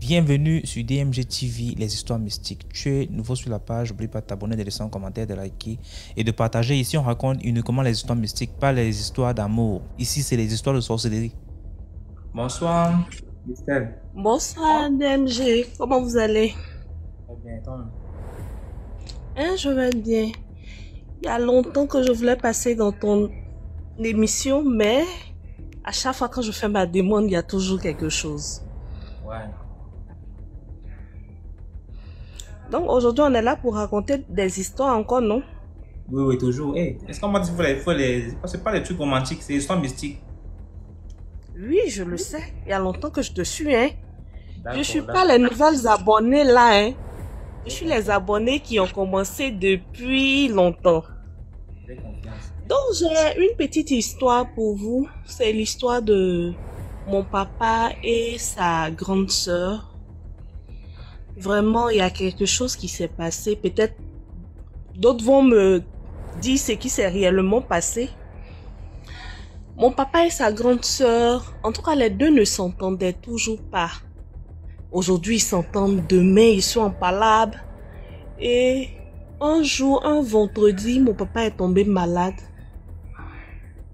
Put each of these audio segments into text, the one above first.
Bienvenue sur DMG TV, les histoires mystiques. Tu es nouveau sur la page, n'oublie pas de t'abonner, de laisser un commentaire, de liker et de partager. Ici, on raconte uniquement les histoires mystiques, pas les histoires d'amour. Ici, c'est les histoires de sorcellerie. Bonsoir, Christelle. Bonsoir DMG, comment vous allez? Très bien, toi? Je vais bien. Il y a longtemps que je voulais passer dans ton émission, mais à chaque fois que je fais ma demande, il y a toujours quelque chose. Ouais. Donc aujourd'hui, on est là pour raconter des histoires encore, non? Oui, toujours. Hey, est-ce qu'on m'a dit qu'il faut les... C'est pas les trucs romantiques, c'est les histoires mystiques. Oui, je le sais. Il y a longtemps que je te suis, hein. Je suis D'accord. pas les nouvelles abonnées là, hein. Je suis les abonnés qui ont commencé depuis longtemps. J'ai confiance. Donc j'ai une petite histoire pour vous. C'est l'histoire de mon papa et sa grande sœur. Vraiment, il y a quelque chose qui s'est passé. Peut-être d'autres vont me dire ce qui s'est réellement passé. Mon papa et sa grande sœur, en tout cas les deux ne s'entendaient toujours pas. Aujourd'hui ils s'entendent, demain ils sont en palabre. Et un jour, un vendredi, mon papa est tombé malade.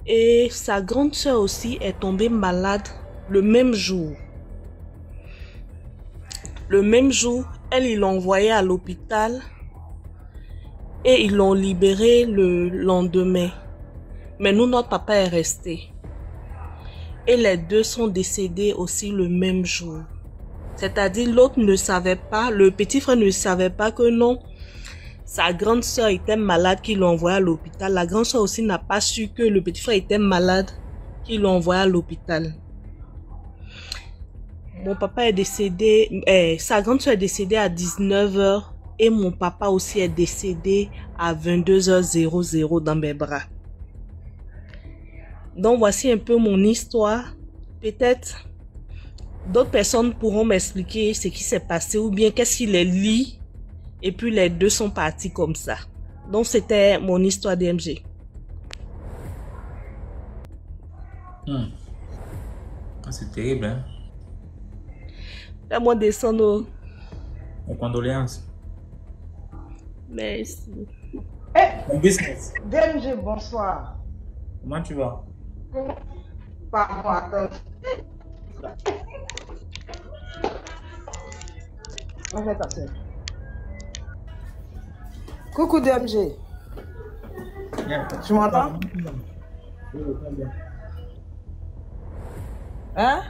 Et sa grande sœur aussi est tombée malade le même jour. Le même jour, elle, ils l'ont envoyée à l'hôpital et ils l'ont libérée le lendemain. Mais nous, notre papa est resté. Et les deux sont décédés aussi le même jour. C'est-à-dire, l'autre ne savait pas, le petit frère ne savait pas que non, sa grande sœur était malade, qu'ils l'ont envoyée à l'hôpital. La grande sœur aussi n'a pas su que le petit frère était malade, qu'ils l'ont envoyé à l'hôpital. Mon papa est décédé, sa grande sœur est décédée à 19h et mon papa aussi est décédé à 22h00 dans mes bras. Donc voici un peu mon histoire. Peut-être d'autres personnes pourront m'expliquer ce qui s'est passé ou bien qu'est-ce qui les lie et puis les deux sont partis comme ça. Donc c'était mon histoire DMG. C'est terrible, hein? Fais-moi descendre. Mes condoléances. Merci. Mon business. DMG, bonsoir. Comment tu vas? Pardon, attends. On va passer. Coucou DMG. Bien. Tu m'entends? Oui, très bien. Hein?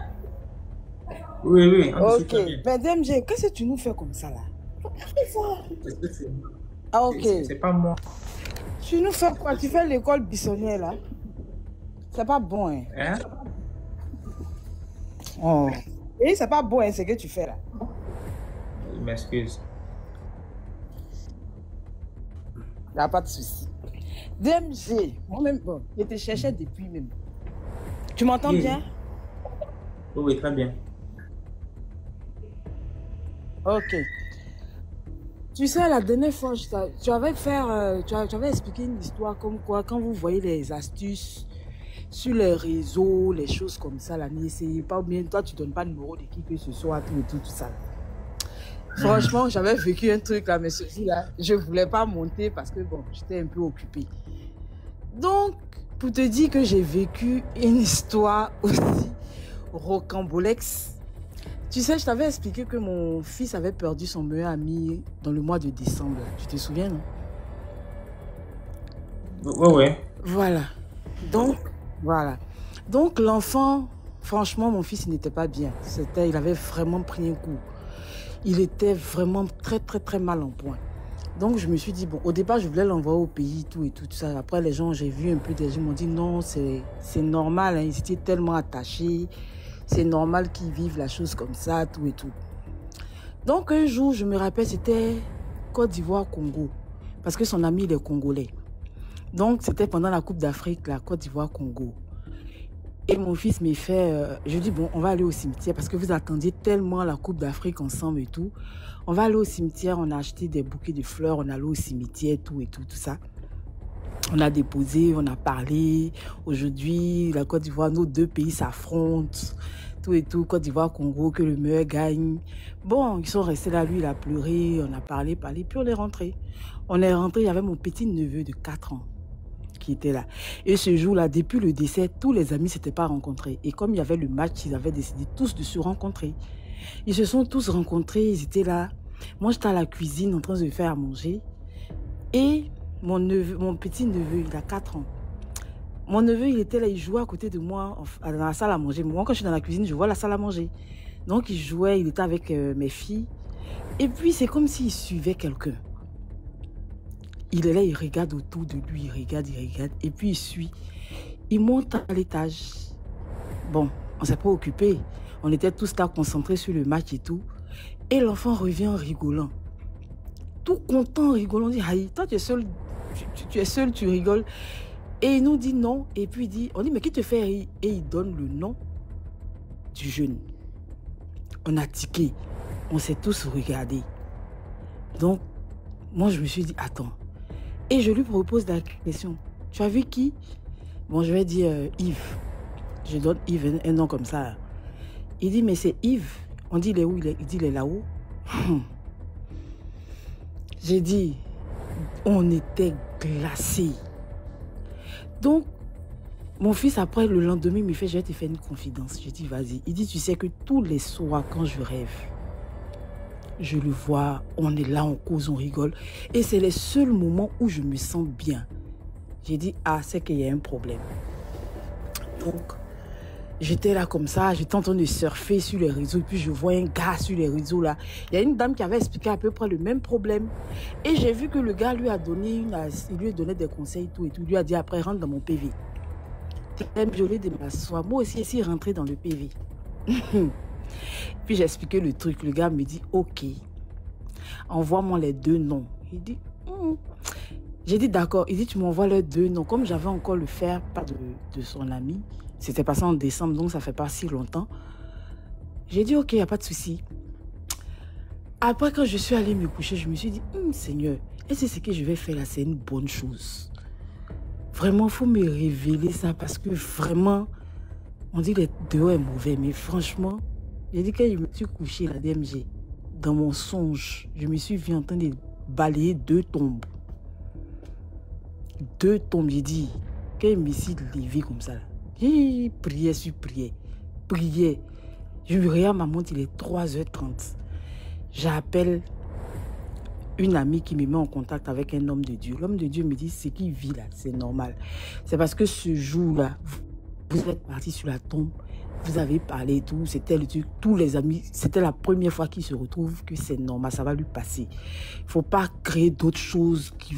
Oui, on te suit Ok. très bien. Mais DMG, qu'est-ce que tu nous fais comme ça là? Est-ce que c'est- Ah ok. C'est pas moi. Tu nous fais quoi? Tu fais l'école buissonnière là? C'est pas bon, hein? Hein? Oh. Et c'est pas bon, hein, ce que tu fais là. Je m'excuse. Y a pas de souci. DMG, moi-même, bon, je te cherchais depuis même. Tu m'entends Oui. bien? Oui, très bien. Ok. Tu sais, la dernière fois, tu avais expliqué une histoire comme quoi, quand vous voyez les astuces sur les réseaux, les choses comme ça, là, n'essayez pas, ou bien toi, tu donnes pas le numéro de qui que ce soit, tout ça. Franchement, j'avais vécu un truc là, mais ceci-là, je voulais pas monter parce que, bon, j'étais un peu occupée. Donc, pour te dire que j'ai vécu une histoire aussi rocambolexe. Tu sais, je t'avais expliqué que mon fils avait perdu son meilleur ami dans le mois de décembre. Là. Tu te souviens, non? Oui. Voilà. Donc, l'enfant, franchement, mon fils, il n'était pas bien. Il avait vraiment pris un coup. Il était vraiment très, très, très mal en point. Donc, je me suis dit, bon, au départ, je voulais l'envoyer au pays, tout ça. Après, les gens, j'ai vu un peu des gens m'ont dit, non, c'est normal, hein, ils étaient tellement attachés. C'est normal qu'ils vivent la chose comme ça, tout. Donc, un jour, je me rappelle, c'était Côte d'Ivoire-Congo. Parce que son ami, il est congolais. Donc, c'était pendant la Coupe d'Afrique, la Côte d'Ivoire-Congo. Et mon fils me fait... je dis, bon, on va aller au cimetière parce que vous attendiez tellement la Coupe d'Afrique ensemble et tout. On va aller au cimetière, on a acheté des bouquets de fleurs, on est allé au cimetière, tout ça. On a déposé, on a parlé. Aujourd'hui, la Côte d'Ivoire, nos deux pays s'affrontent. tout et tout, Côte d'Ivoire, Congo, que le meilleur gagne. Bon, ils sont restés là, lui, il a pleuré, on a parlé, puis on est rentré. On est rentré, il y avait mon petit neveu de 4 ans qui était là. Et ce jour-là, depuis le décès, tous les amis ne s'étaient pas rencontrés. Et comme il y avait le match, ils avaient décidé tous de se rencontrer. Ils se sont tous rencontrés, ils étaient là. Moi, j'étais à la cuisine en train de faire à manger. Et mon petit neveu, il a 4 ans. Mon neveu, il était là, il jouait à côté de moi dans la salle à manger. Moi, quand je suis dans la cuisine, je vois la salle à manger. Donc, il jouait, il était avec mes filles. Et puis, c'est comme s'il suivait quelqu'un. Il est là, il regarde autour de lui, il regarde, et puis il suit. Il monte à l'étage. Bon, on ne s'est pas occupé. On était tous là concentrés sur le match et tout. Et l'enfant revient en rigolant. Tout content, rigolant. On dit, aïe, toi tu es seul, tu es seul, tu rigoles. Et il nous dit non. Et puis il dit, on dit, mais qui te fait rire? Et il donne le nom du jeune. On a tiqué. On s'est tous regardés. Donc, moi je me suis dit, attends. Et je lui propose la question. Tu as vu qui? Bon, je vais dire Yves. Je donne Yves un nom comme ça. Il dit, mais c'est Yves. On dit, il est où? Il dit, il est là-haut. J'ai dit, on était glacés. Donc, mon fils, après, le lendemain, il me fait, je vais te faire une confidence. Je dis, vas-y. Il dit, tu sais que tous les soirs, quand je rêve, je le vois, on est là, on cause, on rigole. Et c'est les seuls moments où je me sens bien. J'ai dit, ah, c'est qu'il y a un problème. Donc, j'étais là comme ça, j'étais en train de surfer sur les réseaux. Et puis, je vois un gars sur les réseaux là. Il y a une dame qui avait expliqué à peu près le même problème. Et j'ai vu que le gars lui a donné il lui a donné des conseils tout et tout. Il lui a dit, après, rentre dans mon PV. Je l'ai de m'asseoir. Moi aussi, ici, rentrer dans le PV. Puis j'ai expliqué le truc. Le gars me dit, ok, envoie-moi les 2 noms. Il dit, J'ai dit, d'accord. Il dit, tu m'envoies les 2 noms. Comme j'avais encore le faire pas de son ami, c'était passé en décembre, donc ça fait pas si longtemps. J'ai dit, ok, il n'y a pas de souci. Après, quand je suis allée me coucher, je me suis dit, Seigneur, est-ce que ce que je vais faire là, c'est une bonne chose? Vraiment, il faut me révéler ça parce que vraiment, on dit que le dehors est mauvais, mais franchement, j'ai dit, quand je me suis couché la DMG, dans mon songe, je me suis vu en train de balayer 2 tombes. 2 tombes, j'ai dit, quand je me suis levé comme ça, j'ai prié sur prière, prié. Je me regarde ma montre, il est 3h30. J'appelle une amie qui me met en contact avec un homme de Dieu. L'homme de Dieu me dit, ce qu'il vit là, c'est normal. C'est parce que ce jour-là, vous êtes partis sur la tombe, vous avez parlé et tout, c'était le truc, tous les amis, c'était la première fois qu'ils se retrouvent, que c'est normal, ça va lui passer. Il ne faut pas créer d'autres choses qui...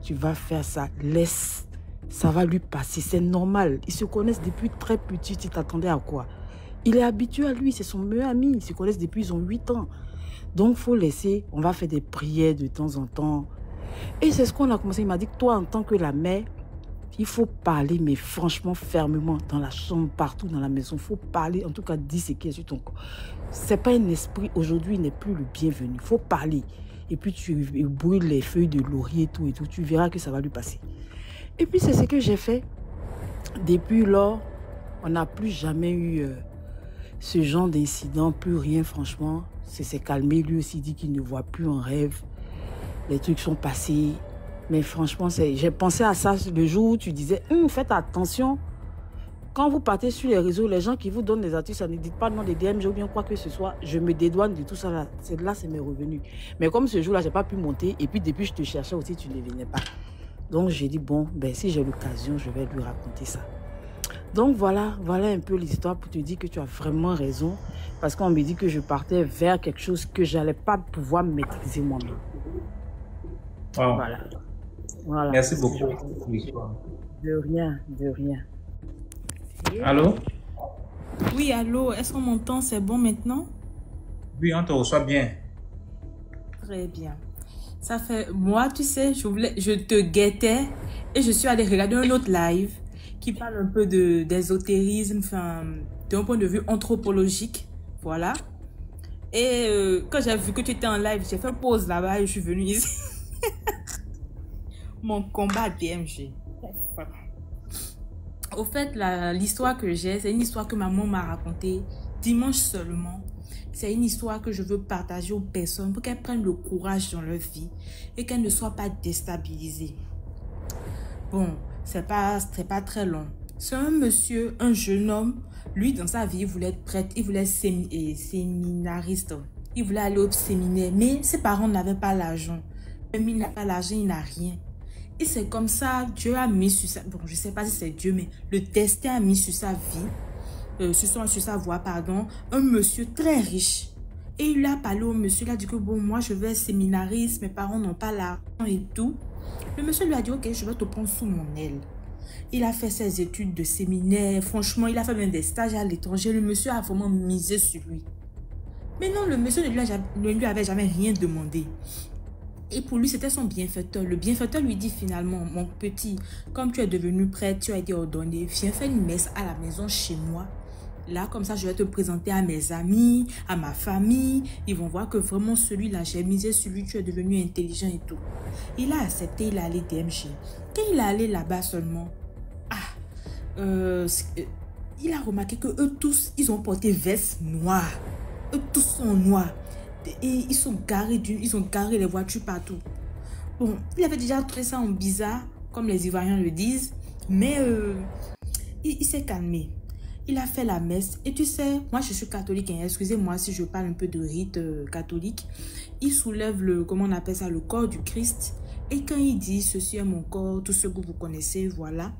Tu vas faire ça, laisse, ça va lui passer, c'est normal. Ils se connaissent depuis très petit, tu t'attendais à quoi? Il est habitué à lui, c'est son meilleur ami, ils se connaissent depuis, ils ont 8 ans. Donc, il faut laisser, on va faire des prières de temps en temps. Et c'est ce qu'on a commencé. Il m'a dit que toi, en tant que la mère, il faut parler, mais franchement, fermement, dans la chambre, partout dans la maison. Il faut parler, en tout cas, dis ce qui est sur ton corps. Ce n'est pas un esprit, aujourd'hui, il n'est plus le bienvenu. Il faut parler. Et puis, tu brûles les feuilles de laurier et tout. Tu verras que ça va lui passer. Et puis, c'est ce que j'ai fait. Depuis lors, on n'a plus jamais eu ce genre d'incident, plus rien, franchement. C'est s'est calmé. Lui aussi dit qu'il ne voit plus en rêve. Les trucs sont passés. Mais franchement, j'ai pensé à ça le jour où tu disais, faites attention. Quand vous partez sur les réseaux, les gens qui vous donnent des artistes, ne dites pas non des DMG ou bien quoi que ce soit. Je me dédouane de tout ça là. C'est mes revenus. Mais comme ce jour-là, je n'ai pas pu monter. Et puis depuis, je te cherchais aussi, tu ne venais pas. Donc j'ai dit, bon, ben, si j'ai l'occasion, je vais lui raconter ça. Donc voilà un peu l'histoire pour te dire que tu as vraiment raison. Parce qu'on me dit que je partais vers quelque chose que je n'allais pas pouvoir maîtriser moi-même. Wow. Voilà. Merci beaucoup. De rien, de rien. Allô? Oui, allô, est-ce qu'on m'entend? C'est bon maintenant? Oui, on te reçoit bien. Très bien. Ça fait... Moi, tu sais, je te guettais et je suis allée regarder un autre live qui parle un peu d'ésotérisme, enfin, d'un point de vue anthropologique. Voilà. Et quand j'ai vu que tu étais en live, j'ai fait pause là-bas et je suis venue ici. Mon combat DMG. Au fait, l'histoire que j'ai, c'est une histoire que maman m'a racontée dimanche seulement. C'est une histoire que je veux partager aux personnes pour qu'elles prennent le courage dans leur vie et qu'elles ne soient pas déstabilisées. Bon, c'est pas très long. C'est un monsieur, un jeune homme. Lui, dans sa vie, il voulait être prêtre, il voulait être séminariste. Il voulait aller au séminaire, mais ses parents n'avaient pas l'argent. Même il n'a pas l'argent, il n'a rien. Et c'est comme ça, Dieu a mis sur sa... Bon, je ne sais pas si c'est Dieu, mais le destin a mis sur sa vie, sur sa voie, pardon, un monsieur très riche. Et il a parlé au monsieur, il a dit que bon, moi je vais être séminariste, mes parents n'ont pas l'argent et tout. Le monsieur lui a dit, ok, je vais te prendre sous mon aile. Il a fait ses études de séminaire, franchement, il a fait même des stages à l'étranger. Le monsieur a vraiment misé sur lui. Mais non, le monsieur ne lui avait jamais rien demandé. Et pour lui, c'était son bienfaiteur. Le bienfaiteur lui dit finalement, mon petit, comme tu es devenu prêtre, tu as été ordonné, viens faire une messe à la maison chez moi. Là, comme ça, je vais te présenter à mes amis, à ma famille. Ils vont voir que vraiment celui-là, j'ai misé sur lui, tu es devenu intelligent et tout. Il a accepté, il est allé DMG. Quand il est allé là-bas seulement, il a remarqué que eux tous, ils ont porté veste noire. Eux tous sont noirs. Et ils ont garé les voitures partout. Bon, il avait déjà trouvé ça en bizarre, comme les Ivoiriens le disent. Mais il s'est calmé. Il a fait la messe. Et tu sais, moi je suis catholique. Hein, excusez-moi si je parle un peu de rite catholique. Il soulève le, comment on appelle ça, le corps du Christ. Et quand il dit, ceci est mon corps, tout ce que vous connaissez, voilà.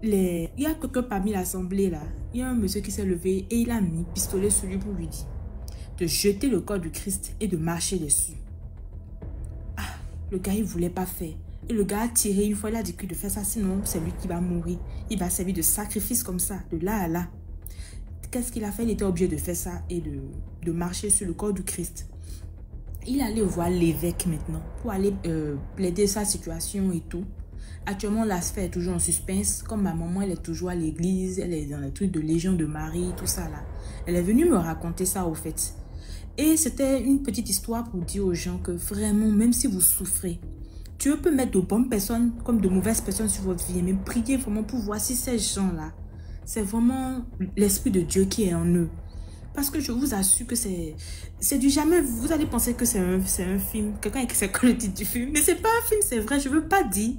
Il y a quelqu'un parmi l'assemblée là. Il y a un monsieur qui s'est levé et il a mis pistolet sur lui pour lui dire de jeter le corps du Christ et de marcher dessus. Ah, le gars il voulait pas faire. Et le gars a tiré une fois, il a dit que de faire ça, sinon c'est lui qui va mourir. Il va servir de sacrifice comme ça, de là à là. Qu'est-ce qu'il a fait? Il était obligé de faire ça et de marcher sur le corps du Christ. Il allait voir l'évêque maintenant pour aller plaider sa situation et tout. Actuellement, la sphère est toujours en suspense. Comme ma maman, elle est toujours à l'église, elle est dans les trucs de Légion de Marie, tout ça là. Elle est venue me raconter ça au fait. Et c'était une petite histoire pour dire aux gens que vraiment, même si vous souffrez, Dieu peut mettre de bonnes personnes comme de mauvaises personnes sur votre vie. Mais priez vraiment pour voir si ces gens-là, c'est vraiment l'Esprit de Dieu qui est en eux. Parce que je vous assure que c'est du jamais. Vous allez penser que c'est un film. Quelqu'un a écrit c'est quoi le titre du film. Mais c'est pas un film, c'est vrai. Je veux pas dire.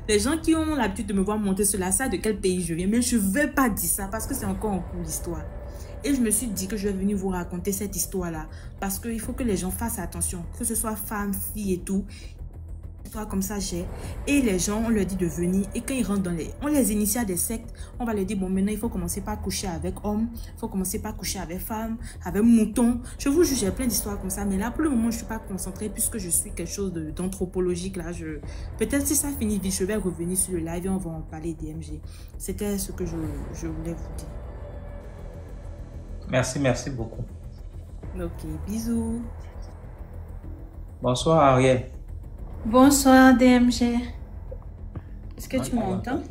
Les gens qui ont l'habitude de me voir monter sur la salle, de quel pays je viens. Mais je veux pas dire ça parce que c'est encore en cours d'histoire. Et je me suis dit que je vais venir vous raconter cette histoire-là. Parce qu'il faut que les gens fassent attention. Que ce soit femmes, filles et tout. Comme ça j'ai et les gens on leur dit de venir et quand ils rentrent on les initie à des sectes, on va leur dire bon maintenant il faut commencer par coucher avec hommes, il faut commencer par coucher avec femmes, avec moutons. Je vous jure, j'ai plein d'histoires comme ça, mais là pour le moment je suis pas concentrée puisque je suis quelque chose d'anthropologique là. Peut-être si ça finit vite je vais revenir sur le live et on va en parler DMG. C'était ce que je voulais vous dire. Merci beaucoup. Ok, bisous. Bonsoir Ariel. Bonsoir DMG. Est-ce que tu m'entends?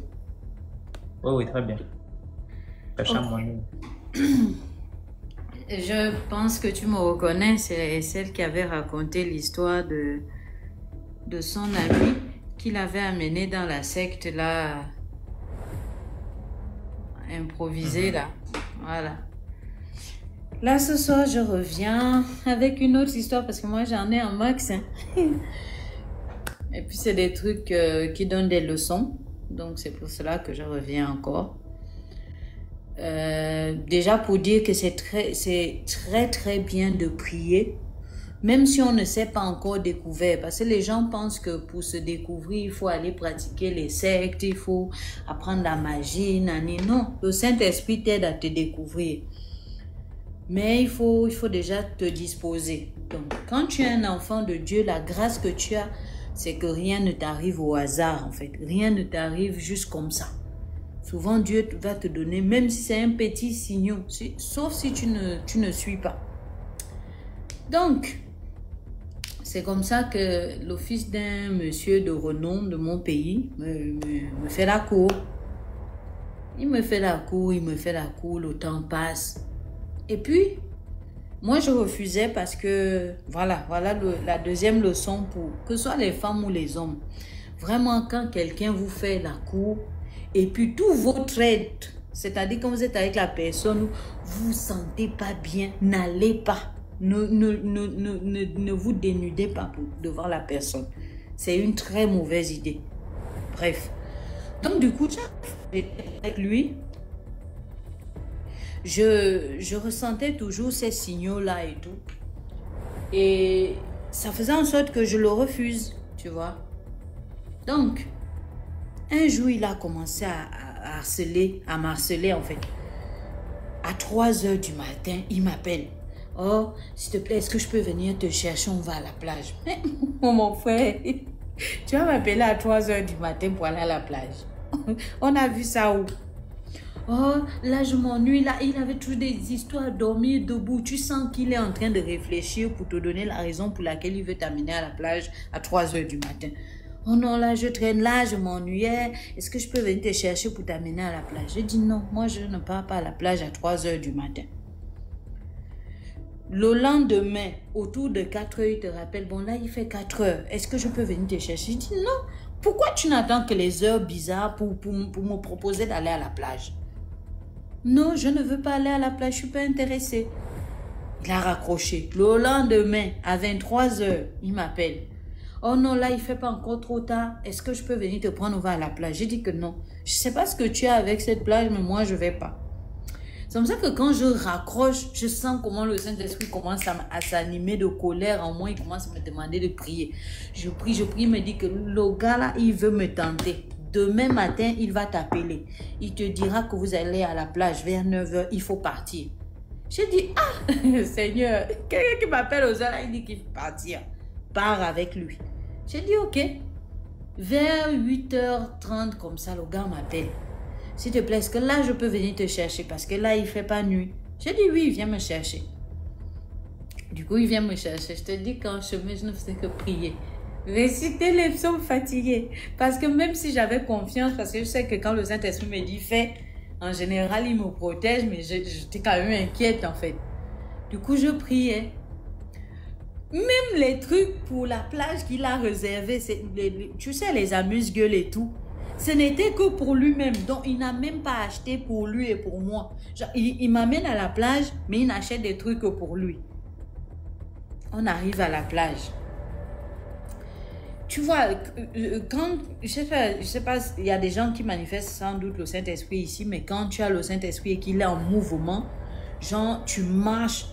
Oui, très bien. Je pense que tu me reconnais, c'est celle qui avait raconté l'histoire de son ami qui l'avait amené dans la secte là, improvisée là. Voilà. Là ce soir je reviens avec une autre histoire parce que moi j'en ai un max. Hein. Et puis, c'est des trucs qui donnent des leçons. Donc, c'est pour cela que je reviens encore. Déjà, pour dire que c'est très bien de prier. Même si on ne s'est pas encore découvert. Parce que les gens pensent que pour se découvrir, il faut aller pratiquer les sectes. Il faut apprendre la magie. Non, le Saint-Esprit t'aide à te découvrir. Mais il faut déjà te disposer. Donc, quand tu es un enfant de Dieu, la grâce que tu as, c'est que rien ne t'arrive au hasard en fait. Rien ne t'arrive juste comme ça. Souvent Dieu va te donner, même si c'est un petit signe, sauf si tu ne suis pas. Donc, c'est comme ça que le fils d'un monsieur de renom de mon pays me fait la cour. Il me fait la cour, le temps passe. Et puis, moi, je refusais parce que, voilà la deuxième leçon pour que ce soit les femmes ou les hommes. Vraiment, quand quelqu'un vous fait la cour, et puis tous vos traits, c'est-à-dire quand vous êtes avec la personne, vous vous sentez pas bien, n'allez pas. Ne vous dénudez pas devant la personne. C'est une très mauvaise idée. Bref. Donc du coup, avec lui, je ressentais toujours ces signaux-là et tout. Et ça faisait en sorte que je le refuse, tu vois. Donc, un jour, il a commencé à m'harceler en fait. À 3 heures du matin, il m'appelle. Oh, s'il te plaît, est-ce que je peux venir te chercher? On va à la plage. Mon frère, tu vas m'appeler à 3 heures du matin pour aller à la plage. On a vu ça où? Oh, là je m'ennuie, là il avait toujours des histoires à dormir debout. Tu sens qu'il est en train de réfléchir pour te donner la raison pour laquelle il veut t'amener à la plage à 3 heures du matin. Oh non, là je traîne, là je m'ennuyais. Est-ce que je peux venir te chercher pour t'amener à la plage? Je dis non, moi je ne pars pas à la plage à 3 heures du matin. Le lendemain, autour de 4 heures, il te rappelle, bon là il fait 4 heures, est-ce que je peux venir te chercher? Je dis non, pourquoi tu n'attends que les heures bizarres pour me proposer d'aller à la plage? Non, je ne veux pas aller à la plage, je ne suis pas intéressée. Il a raccroché. Le lendemain, à 23 heures, il m'appelle. Oh non, là, il ne fait pas encore trop tard. Est-ce que je peux venir te prendre, on va à la plage? J'ai dit que non. Je ne sais pas ce que tu as avec cette plage, mais moi, je ne vais pas. C'est comme ça que quand je raccroche, je sens comment le Saint-Esprit commence à s'animer de colère en moi. Il commence à me demander de prier. Je prie, il me dit que le gars là, il veut me tenter. Demain matin, il va t'appeler. Il te dira que vous allez à la plage vers 9 heures, il faut partir. J'ai dit, ah, Seigneur, quelqu'un qui m'appelle aux heures là, il dit qu'il faut partir. Pars avec lui. J'ai dit, ok. Vers 8h30, comme ça, le gars m'appelle. S'il te plaît, est-ce que là, je peux venir te chercher? Parce que là, il ne fait pas nuit. J'ai dit, oui, viens me chercher. Du coup, il vient me chercher. Je te dis qu'en chemin, je ne faisais que prier. Réciter les psaumes fatigués. Parce que même si j'avais confiance, parce que je sais que quand le Saint-Esprit me dit fais, en général, il me protège, mais j'étais quand même inquiète en fait. Du coup, je priais. Même les trucs pour la plage qu'il a réservé, tu sais, les amuse-gueules et tout, ce n'était que pour lui-même. Donc, il n'a même pas acheté pour lui et pour moi. Genre, il m'amène à la plage, mais il n'achète des trucs que pour lui. On arrive à la plage. Tu vois, quand, je sais pas, il y a des gens qui manifestent sans doute le Saint-Esprit ici, mais quand tu as le Saint-Esprit et qu'il est en mouvement, genre, tu marches,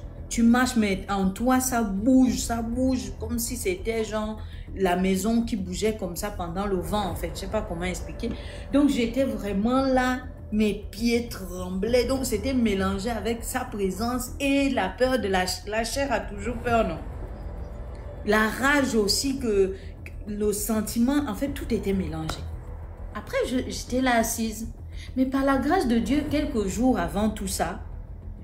mais en toi, ça bouge comme si c'était genre la maison qui bougeait comme ça pendant le vent, en fait. Je sais pas comment expliquer. Donc, j'étais vraiment là, mes pieds tremblaient, donc c'était mélangé avec sa présence et la peur de la chair a toujours peur, non? La rage aussi que... Le sentiment, en fait, tout était mélangé. Après, j'étais là assise. Mais par la grâce de Dieu, quelques jours avant tout ça,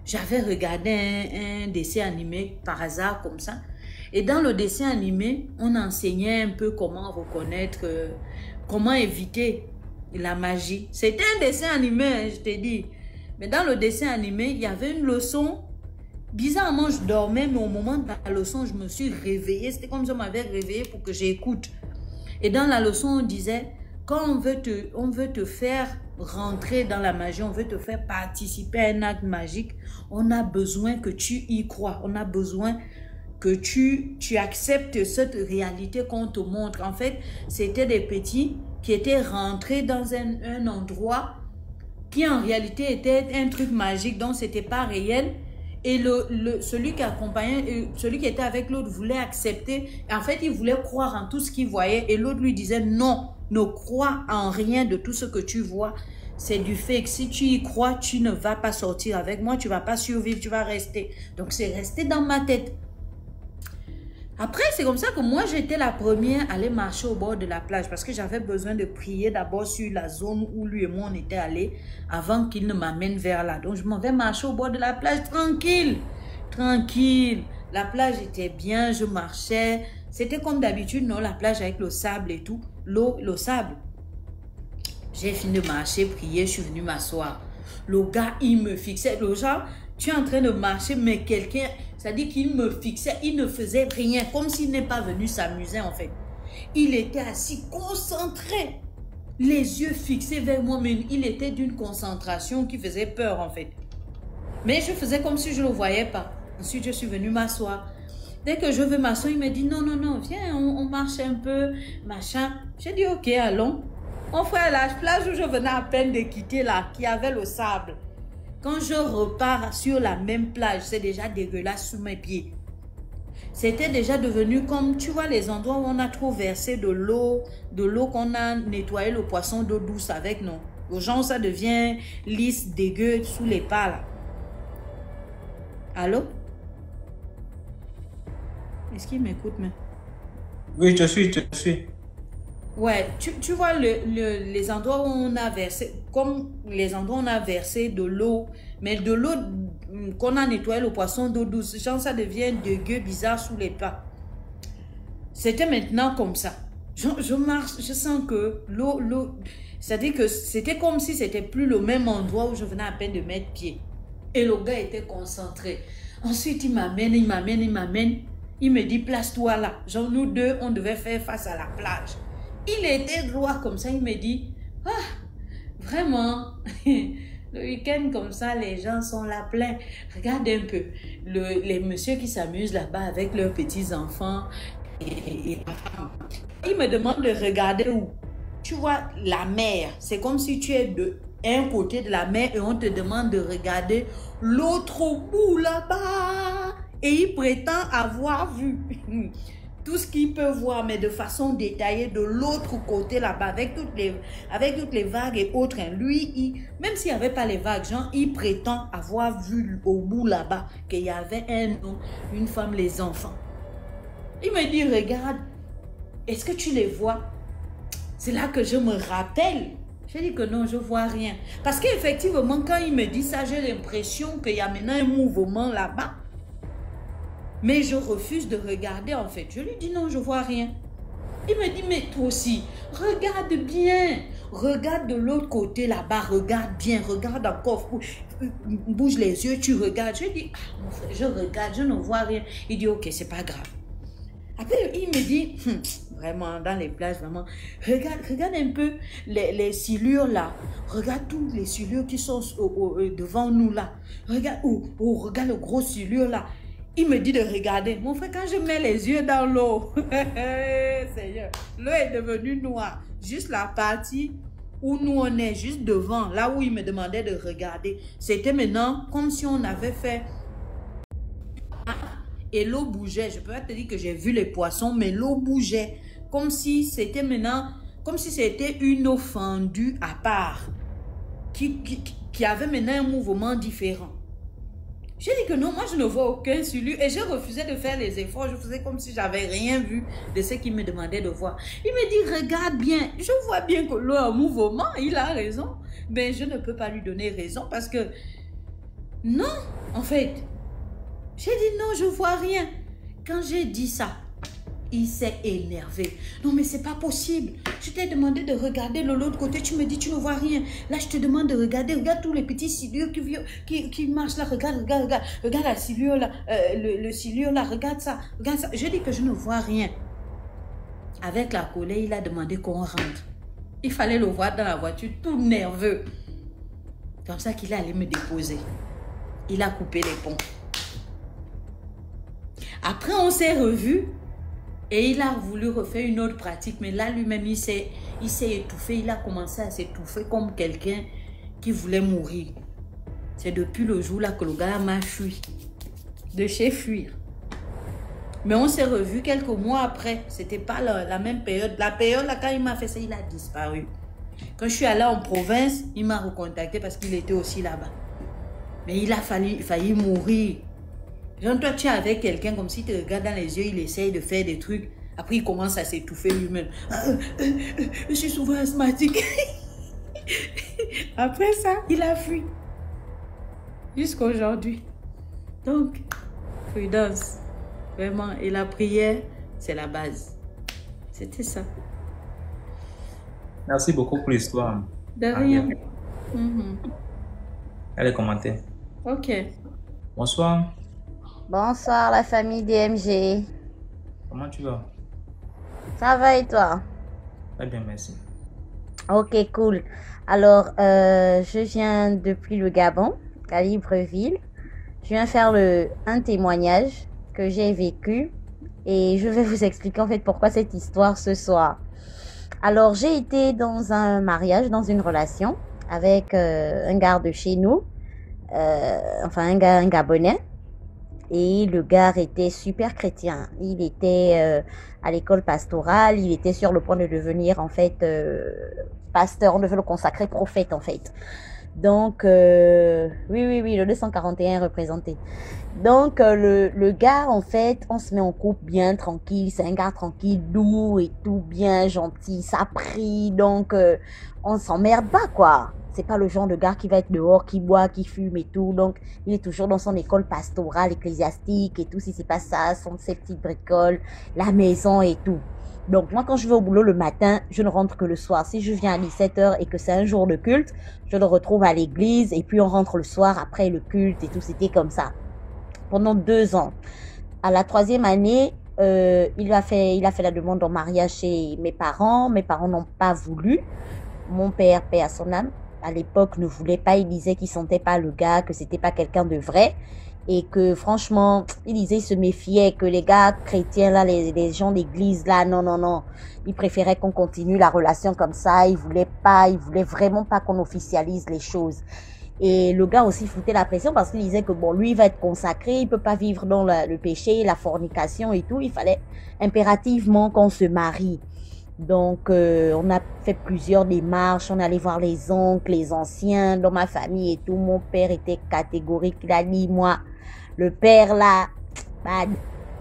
j'avais regardé un dessin animé par hasard comme ça. Et dans le dessin animé, on enseignait un peu comment reconnaître, comment éviter la magie. C'était un dessin animé, hein, je t'ai dit. Mais dans le dessin animé, il y avait une leçon. Bizarrement, je dormais, mais au moment de la leçon, je me suis réveillée. C'était comme si on m'avait réveillée pour que j'écoute. Et dans la leçon, on disait, quand on veut te faire rentrer dans la magie, on veut te faire participer à un acte magique, on a besoin que tu y crois. On a besoin que tu acceptes cette réalité qu'on te montre. En fait, c'était des petits qui étaient rentrés dans un endroit qui en réalité était un truc magique, donc c'était pas réel. Et celui qui accompagnait, celui qui était avec l'autre voulait accepter. En fait, il voulait croire en tout ce qu'il voyait. Et l'autre lui disait, non, ne crois en rien de tout ce que tu vois. C'est du fake. Si tu y crois, tu ne vas pas sortir avec moi. Tu ne vas pas survivre, tu vas rester. Donc, c'est resté dans ma tête. Après, c'est comme ça que moi, j'étais la première à aller marcher au bord de la plage parce que j'avais besoin de prier d'abord sur la zone où lui et moi, on était allés avant qu'il ne m'amène vers là. Donc, je m'en vais marcher au bord de la plage tranquille, tranquille. La plage était bien, je marchais. C'était comme d'habitude, non, la plage avec le sable et tout. L'eau, le sable. J'ai fini de marcher, prier, je suis venue m'asseoir. Le gars, il me fixait. Le genre, tu es en train de marcher, mais quelqu'un... C'est-à-dire qu'il me fixait, il ne faisait rien, comme s'il n'est pas venu s'amuser en fait. Il était assis concentré, les yeux fixés vers moi, mais il était d'une concentration qui faisait peur en fait. Mais je faisais comme si je ne le voyais pas. Ensuite, je suis venue m'asseoir. Dès que je veux m'asseoir, il me dit non, non, non, viens, on marche un peu, machin. J'ai dit ok, allons. On fait à la plage où je venais à peine de quitter là, qui avait le sable. Quand je repars sur la même plage, c'est déjà dégueulasse sous mes pieds. C'était déjà devenu comme, tu vois, les endroits où on a trop versé de l'eau qu'on a nettoyé le poisson d'eau douce avec, non. Aux gens, ça devient lisse, dégueu sous les pas là. Allô? Est-ce qu'il m'écoute, mais? Oui, je suis. Ouais, tu vois les endroits où on a versé, comme les endroits où on a versé de l'eau, mais de l'eau qu'on a nettoyé le poisson d'eau douce, genre ça devient dégueu, bizarre sous les pas. C'était maintenant comme ça. Je marche, je sens que l'eau, c'est-à-dire que c'était comme si c'était plus le même endroit où je venais à peine de mettre pied. Et le gars était concentré. Ensuite, il m'amène. Il me dit, place-toi là. Genre, nous deux, on devait faire face à la plage. Il était droit comme ça. Il me dit, ah, vraiment, le week-end comme ça, les gens sont là pleins. Regarde un peu. Les messieurs qui s'amusent là-bas avec leurs petits-enfants. Et il me demande de regarder où. Tu vois, la mer. C'est comme si tu es de un côté de la mer et on te demande de regarder l'autre bout là-bas. Et il prétend avoir vu tout ce qu'il peut voir, mais de façon détaillée de l'autre côté là-bas, avec toutes les vagues et autres. Lui, même s'il n'y avait pas les vagues, genre, il prétend avoir vu au bout là-bas qu'il y avait un homme, une femme, les enfants. Il me dit, regarde, est-ce que tu les vois? C'est là que je me rappelle. Je dis que non, je ne vois rien. Parce qu'effectivement, quand il me dit ça, j'ai l'impression qu'il y a maintenant un mouvement là-bas. Mais je refuse de regarder en fait. Je lui dis non, je ne vois rien. Il me dit, mais toi aussi, regarde bien. Regarde de l'autre côté là-bas, regarde bien, regarde encore. Bouge les yeux, tu regardes. Je dis, ah, mon frère, je regarde, je ne vois rien. Il dit, ok, c'est pas grave. Après, il me dit, vraiment, dans les plages, vraiment, regarde un peu les silures là. Regarde toutes les silures qui sont devant nous là. Regarde, regarde le gros silure là. Il me dit de regarder. Mon frère, quand je mets les yeux dans l'eau, Seigneur, l'eau est devenue noire. Juste la partie où nous on est, juste devant, là où il me demandait de regarder. C'était maintenant comme si on avait fait... Et l'eau bougeait. Je peux pas te dire que j'ai vu les poissons, mais l'eau bougeait. Comme si c'était maintenant, comme si c'était une eau fendue à part. Qui avait maintenant un mouvement différent. J'ai dit que non, moi je ne vois aucun silure. Et je refusais de faire les efforts. Je faisais comme si j'avais rien vu de ce qu'il me demandait de voir. Il me dit, regarde bien. Je vois bien que l'eau est en mouvement. Il a raison. Mais je ne peux pas lui donner raison parce que... Non, en fait... J'ai dit non, je vois rien. Quand j'ai dit ça, il s'est énervé. Non, mais c'est pas possible. Je t'ai demandé de regarder de l'autre côté. Tu me dis, tu ne vois rien. Là, je te demande de regarder. Regarde tous les petits silures qui marchent là. Regarde la silure là. Le silure là. Regarde ça. Regarde ça. Je dis que je ne vois rien. Avec la colère, il a demandé qu'on rentre. Il fallait le voir dans la voiture, tout nerveux. Comme ça qu'il allait me déposer. Il a coupé les ponts. Après, on s'est revus et il a voulu refaire une autre pratique. Mais là, lui-même, il s'est étouffé. Il a commencé à s'étouffer comme quelqu'un qui voulait mourir. C'est depuis le jour-là que le gars m'a fui. De chez fuir. Mais on s'est revus quelques mois après. C'était pas la même période. La période, là, quand il m'a fait ça, il a disparu. Quand je suis allée en province, il m'a recontacté parce qu'il était aussi là-bas. Mais il a failli mourir. Genre, toi, tu es avec quelqu'un comme si tu te regardes dans les yeux, il essaye de faire des trucs. Après, il commence à s'étouffer lui-même. Je suis souvent asthmatique. Après ça, il a fui. Jusqu'à aujourd'hui. Donc, prudence. Vraiment. Et la prière, c'est la base. C'était ça. Merci beaucoup pour l'histoire. De rien. Allez, commenter. Ok. Bonsoir. Bonsoir la famille DMG. Comment tu vas? Ça va et toi? Très bien, merci. Ok, cool. Alors, je viens depuis le Gabon, à Libreville. Je viens faire un témoignage que j'ai vécu et je vais vous expliquer en fait pourquoi cette histoire ce soir. Alors, j'ai été dans un mariage, dans une relation avec un gars de chez nous, enfin un Gabonais. Et le gars était super chrétien. Il était à l'école pastorale. Il était sur le point de devenir en fait pasteur. On devait le consacrer prophète en fait. Donc oui, le 241 représenté. Donc le gars en fait, on se met en couple bien tranquille. C'est un gars tranquille, doux et tout, bien gentil. Ça prie. Donc on s'emmerde pas quoi. C'est pas le genre de gars qui va être dehors, qui boit, qui fume et tout. Donc, il est toujours dans son école pastorale, ecclésiastique et tout. Si c'est pas ça, ses petites bricoles, la maison et tout. Donc, moi, quand je vais au boulot le matin, je ne rentre que le soir. Si je viens à 17h et que c'est un jour de culte, je le retrouve à l'église et puis on rentre le soir après le culte et tout. C'était comme ça. Pendant 2 ans. À la 3e année, il a fait la demande en mariage chez mes parents. Mes parents n'ont pas voulu. Mon père, paix à son âme, à l'époque ne voulait pas, il disait qu'il sentait pas le gars, que c'était pas quelqu'un de vrai et que franchement, il disait, il se méfiait que les gars chrétiens là, les gens d'église là, non, il préférait qu'on continue la relation comme ça, il voulait vraiment pas qu'on officialise les choses. Et le gars aussi foutait la pression parce qu'il disait que bon, lui il va être consacré, il peut pas vivre dans le péché, la fornication et tout, il fallait impérativement qu'on se marie. Donc, on a fait plusieurs démarches, on est allé voir les oncles, les anciens dans ma famille et tout. Mon père était catégorique, il a dit, moi, le père là,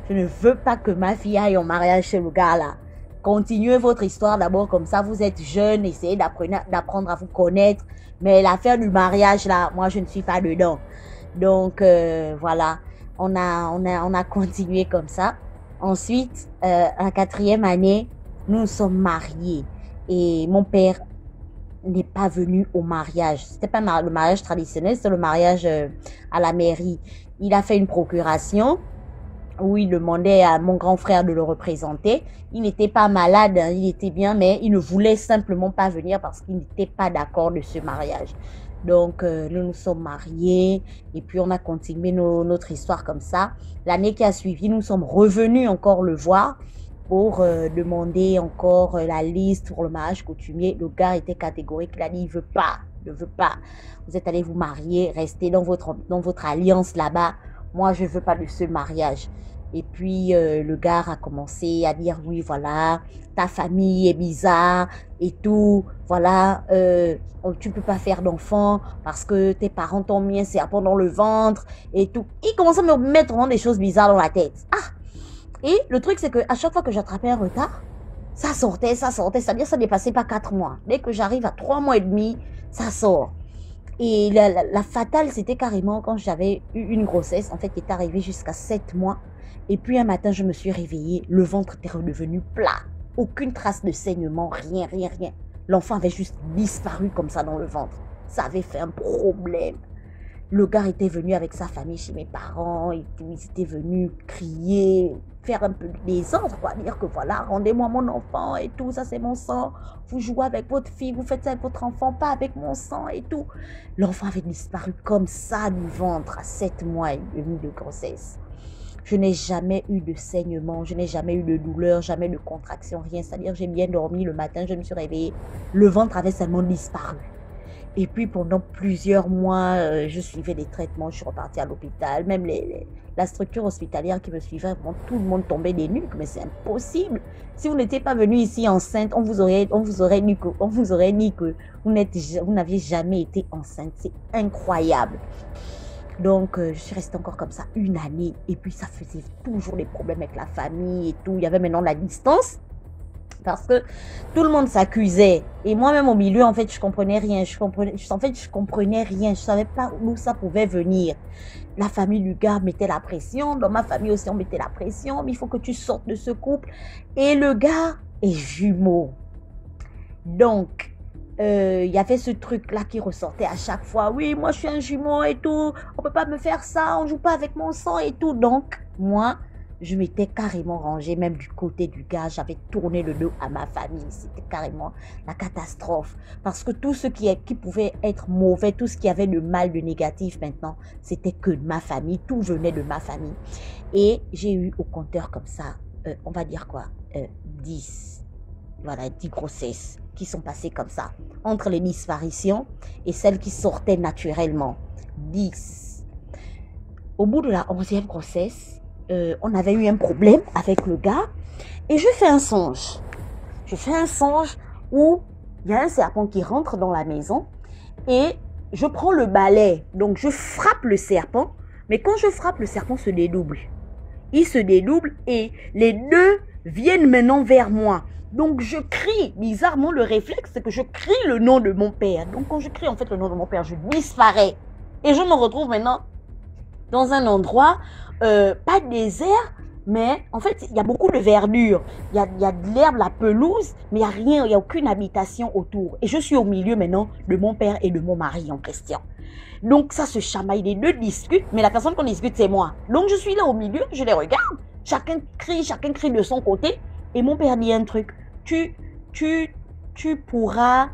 je ne veux pas que ma fille aille en mariage chez le gars là. Continuez votre histoire d'abord comme ça, vous êtes jeune, essayez d'apprendre à vous connaître. Mais l'affaire du mariage là, moi je ne suis pas dedans. Donc, voilà, on a continué comme ça. Ensuite, en 4e année, nous sommes mariés et mon père n'est pas venu au mariage. C'était pas le mariage traditionnel, c'était le mariage à la mairie. Il a fait une procuration où il demandait à mon grand frère de le représenter. Il n'était pas malade, hein, il était bien, mais il ne voulait simplement pas venir parce qu'il n'était pas d'accord de ce mariage. Donc, nous nous sommes mariés et puis on a continué notre histoire comme ça. L'année qui a suivi, nous sommes revenus encore le voir pour demander encore la liste pour le mariage coutumier. Le gars était catégorique, il a dit, il veut pas. Vous êtes allés vous marier, restez dans votre alliance là-bas. Moi, je veux pas de ce mariage. Et puis, le gars a commencé à dire, oui, voilà, ta famille est bizarre et tout. Voilà, tu peux pas faire d'enfant parce que tes parents t'ont mis un serpent dans le ventre et tout. Il commence à me mettre vraiment des choses bizarres dans la tête. Ah! Et le truc, c'est que à chaque fois que j'attrapais un retard, ça sortait. C'est-à-dire, ça dépassait pas 4 mois. Dès que j'arrive à 3 mois et demi, ça sort. Et la fatale, c'était carrément quand j'avais eu une grossesse, en fait, qui est arrivée jusqu'à 7 mois. Et puis un matin, je me suis réveillée, le ventre était redevenu plat. Aucune trace de saignement, rien. L'enfant avait juste disparu comme ça dans le ventre. Ça avait fait un problème. Le gars était venu avec sa famille chez mes parents et tout. Ils étaient venus crier, faire un peu de désordre, quoi. Dire que voilà, rendez-moi mon enfant et tout, ça c'est mon sang. Vous jouez avec votre fille, vous faites ça avec votre enfant, pas avec mon sang et tout. L'enfant avait disparu comme ça du ventre à 7 mois et demi de grossesse. Je n'ai jamais eu de saignement, je n'ai jamais eu de douleur, jamais de contraction, rien. C'est-à-dire, j'ai bien dormi le matin, je me suis réveillée. Le ventre avait seulement disparu. Et puis, pendant plusieurs mois, je suivais des traitements, je suis repartie à l'hôpital. Même la structure hospitalière qui me suivait, vraiment, tout le monde tombait des nuques, mais c'est impossible. Si vous n'étiez pas venu ici enceinte, on vous aurait dit que vous n'aviez jamais été enceinte. C'est incroyable. Donc, je suis restée encore comme ça 1 année. Et puis, ça faisait toujours des problèmes avec la famille et tout. Il y avait maintenant la distance. Parce que tout le monde s'accusait. Et moi-même au milieu, en fait, je comprenais rien. Je comprenais rien. Je savais pas où ça pouvait venir. La famille du gars mettait la pression. Dans ma famille aussi, on mettait la pression. Mais il faut que tu sortes de ce couple. Et le gars est jumeau. Donc, il y avait ce truc-là qui ressortait à chaque fois. Oui, moi, je suis un jumeau et tout. On peut pas me faire ça. On joue pas avec mon sang et tout. Donc, moi, je m'étais carrément rangée, même du côté du gars, j'avais tourné le dos à ma famille. C'était carrément la catastrophe. Parce que tout ce qui pouvait être mauvais, tout ce qui avait de mal, de négatif maintenant, c'était que de ma famille, tout venait de ma famille. Et j'ai eu au compteur comme ça, on va dire quoi, 10, voilà, 10 grossesses qui sont passées comme ça, entre les disparitions et celles qui sortaient naturellement. 10. Au bout de la 11e grossesse, on avait eu un problème avec le gars et je fais un songe. Je fais un songe où il y a un serpent qui rentre dans la maison et je prends le balai. Donc je frappe le serpent, mais quand je frappe, le serpent se dédouble. Il se dédouble et les deux viennent maintenant vers moi. Donc je crie, bizarrement le réflexe c'est que je crie le nom de mon père. Donc quand je crie en fait le nom de mon père, je disparais. Et je me retrouve maintenant dans un endroit, pas désert, mais en fait il y a beaucoup de verdure. Il y a de l'herbe, la pelouse, mais il n'y a rien, il n'y a aucune habitation autour. Et je suis au milieu maintenant de mon père et de mon mari en question. Donc ça se chamaille, les deux discutent, mais la personne qu'on discute c'est moi. Donc je suis là au milieu, je les regarde, chacun crie de son côté. Et mon père dit un truc, tu pourras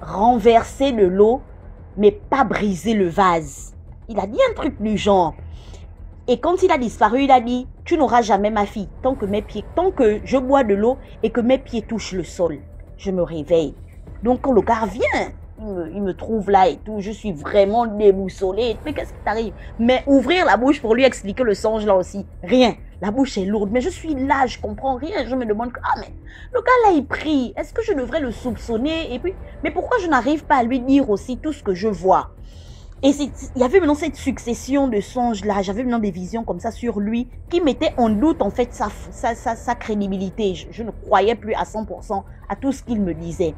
renverser de l'eau, mais pas briser le vase. Il a dit un truc du genre. Et quand il a disparu, il a dit, tu n'auras jamais ma fille, tant que je bois de l'eau et que mes pieds touchent le sol. Je me réveille. Donc quand le gars vient, il me trouve là et tout, je suis vraiment déboussolée. Mais qu'est-ce qui t'arrive? Mais ouvrir la bouche pour lui expliquer le songe là aussi, rien. La bouche est lourde, mais je suis là, je comprends rien. Je me demande, mais le gars là il prie, est-ce que je devrais le soupçonner? Et puis, mais pourquoi je n'arrive pas à lui dire aussi tout ce que je vois? Et il y avait maintenant cette succession de songes là, j'avais maintenant des visions comme ça sur lui qui mettaient en doute en fait sa crédibilité. Je ne croyais plus à 100% à tout ce qu'il me disait.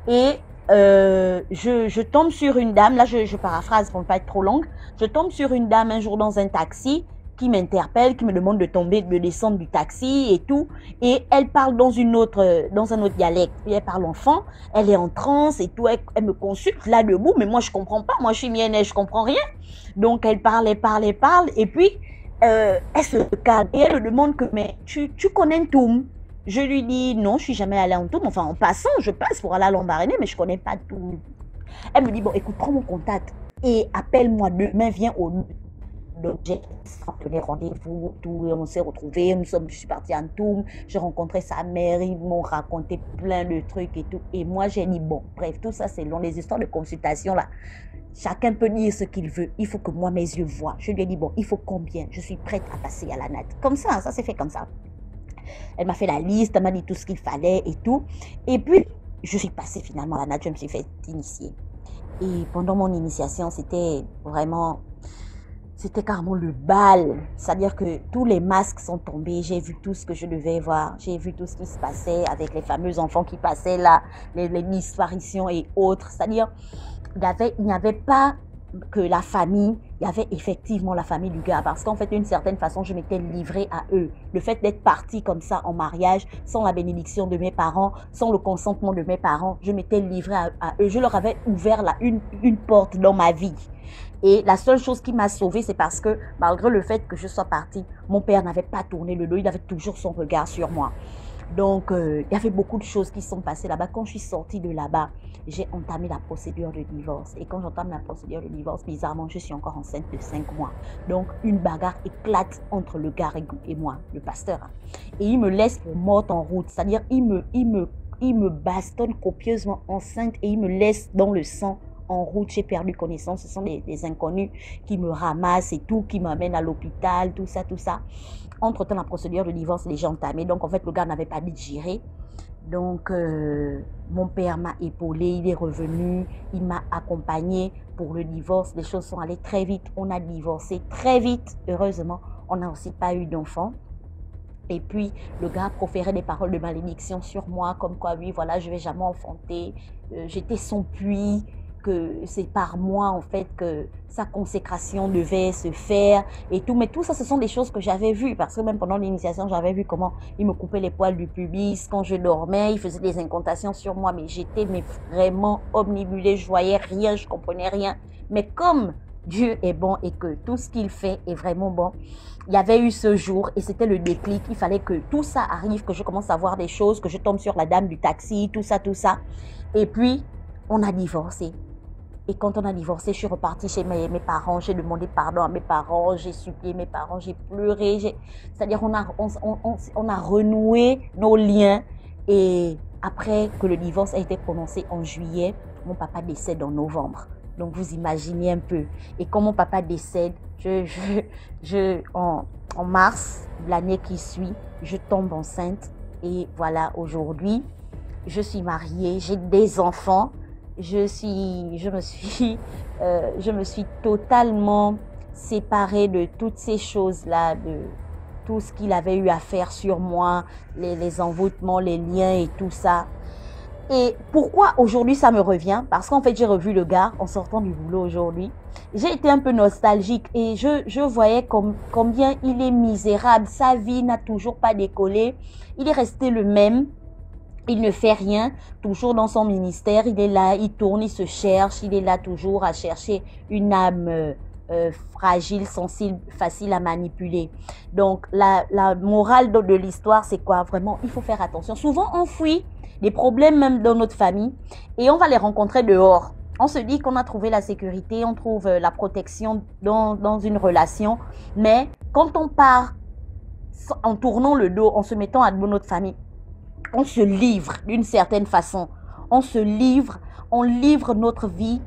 Et je tombe sur une dame, là je paraphrase pour ne pas être trop longue, je tombe sur une dame un jour dans un taxi qui m'interpelle, qui me demande de descendre du taxi et tout, et elle parle dans un autre dialecte, et elle parle enfant, elle est en transe et tout, elle me consulte là debout, mais moi je comprends pas, moi je suis mienne, je comprends rien, donc elle parle, et puis elle se calme, et elle me demande que, mais tu connais Ntoum? Je lui dis, non, je suis jamais allée en Ntoum, enfin en passant, je passe pour aller à Lambaréné, mais je connais pas Ntoum. Elle me dit, bon écoute, prends mon contact, et appelle-moi demain, viens au... Donc j'ai donné rendez-vous, tout, on s'est retrouvés, je suis partie en Ntoum, j'ai rencontré sa mère, ils m'ont raconté plein de trucs et tout. Et moi j'ai dit, bon, bref, tout ça c'est long, les histoires de consultation là. Chacun peut dire ce qu'il veut, il faut que moi mes yeux voient. Je lui ai dit, bon, il faut combien? Je suis prête à passer à la natte. Comme ça s'est fait comme ça. Elle m'a fait la liste, elle m'a dit tout ce qu'il fallait et tout. Et puis, je suis passée finalement à la natte, je me suis fait initier. Et pendant mon initiation, c'était carrément le bal. C'est-à-dire que tous les masques sont tombés. J'ai vu tout ce que je devais voir. J'ai vu tout ce qui se passait avec les fameux enfants qui passaient là, les disparitions et autres. C'est-à-dire, il n'y avait pas que la famille, il y avait effectivement la famille du gars. Parce qu'en fait, d'une certaine façon, je m'étais livrée à eux. Le fait d'être partie comme ça en mariage, sans la bénédiction de mes parents, sans le consentement de mes parents, je m'étais livrée à eux. Je leur avais ouvert là une porte dans ma vie. Et la seule chose qui m'a sauvée, c'est parce que, malgré le fait que je sois partie, mon père n'avait pas tourné le dos, il avait toujours son regard sur moi. Donc, il y avait beaucoup de choses qui sont passées là-bas. Quand je suis sortie de là-bas, j'ai entamé la procédure de divorce. Et quand j'entame la procédure de divorce, bizarrement, je suis encore enceinte de 5 mois. Donc, une bagarre éclate entre le gars et moi, le pasteur. Et il me laisse pour morte en route. C'est-à-dire, il me bastonne copieusement enceinte et il me laisse dans le sang. En route, j'ai perdu connaissance. Ce sont des inconnus qui me ramassent et tout, qui m'amènent à l'hôpital, tout ça. Entre-temps, la procédure de divorce est déjà entamée. Donc, en fait, le gars n'avait pas digéré. Donc, mon père m'a épaulé, il est revenu, il m'a accompagné pour le divorce. Les choses sont allées très vite. On a divorcé très vite. Heureusement, on n'a aussi pas eu d'enfant. Et puis, le gars proférait des paroles de malédiction sur moi, comme quoi, oui, voilà, je ne vais jamais enfanter. J'étais son puits. Que c'est par moi en fait que sa consécration devait se faire et tout, mais tout ça ce sont des choses que j'avais vues parce que même pendant l'initiation j'avais vu comment il me coupait les poils du pubis quand je dormais, il faisait des incantations sur moi, mais j'étais vraiment omnibulée, je voyais rien, je comprenais rien, mais comme Dieu est bon et que tout ce qu'il fait est vraiment bon. Il y avait eu ce jour et c'était le déclic. Il fallait que tout ça arrive, que je commence à voir des choses, que je tombe sur la dame du taxi, tout ça, tout ça. Et puis, on a divorcé. Et quand on a divorcé, je suis repartie chez mes parents, j'ai demandé pardon à mes parents, j'ai supplié mes parents, j'ai pleuré. C'est-à-dire, on a renoué nos liens. Et après que le divorce a été prononcé en juillet, mon papa décède en novembre. Donc, vous imaginez un peu. Et quand mon papa décède, en mars, l'année qui suit, je tombe enceinte. Et voilà, aujourd'hui, je suis mariée, j'ai des enfants. Je me suis totalement séparée de toutes ces choses-là, de tout ce qu'il avait eu à faire sur moi, les envoûtements, les liens et tout ça. Et pourquoi aujourd'hui ça me revient? Parce qu'en fait, j'ai revu le gars en sortant du boulot aujourd'hui. J'ai été un peu nostalgique et je voyais combien il est misérable. Sa vie n'a toujours pas décollé. Il est resté le même. Il ne fait rien, toujours dans son ministère. Il est là, il tourne, il se cherche. Il est là toujours à chercher une âme fragile, sensible, facile à manipuler. Donc, la morale de l'histoire, c'est quoi? Vraiment, il faut faire attention. Souvent, on fuit des problèmes même dans notre famille et on va les rencontrer dehors. On se dit qu'on a trouvé la sécurité, on trouve la protection dans une relation. Mais quand on part en tournant le dos, en se mettant à dos notre famille, on se livre d'une certaine façon. On livre notre vie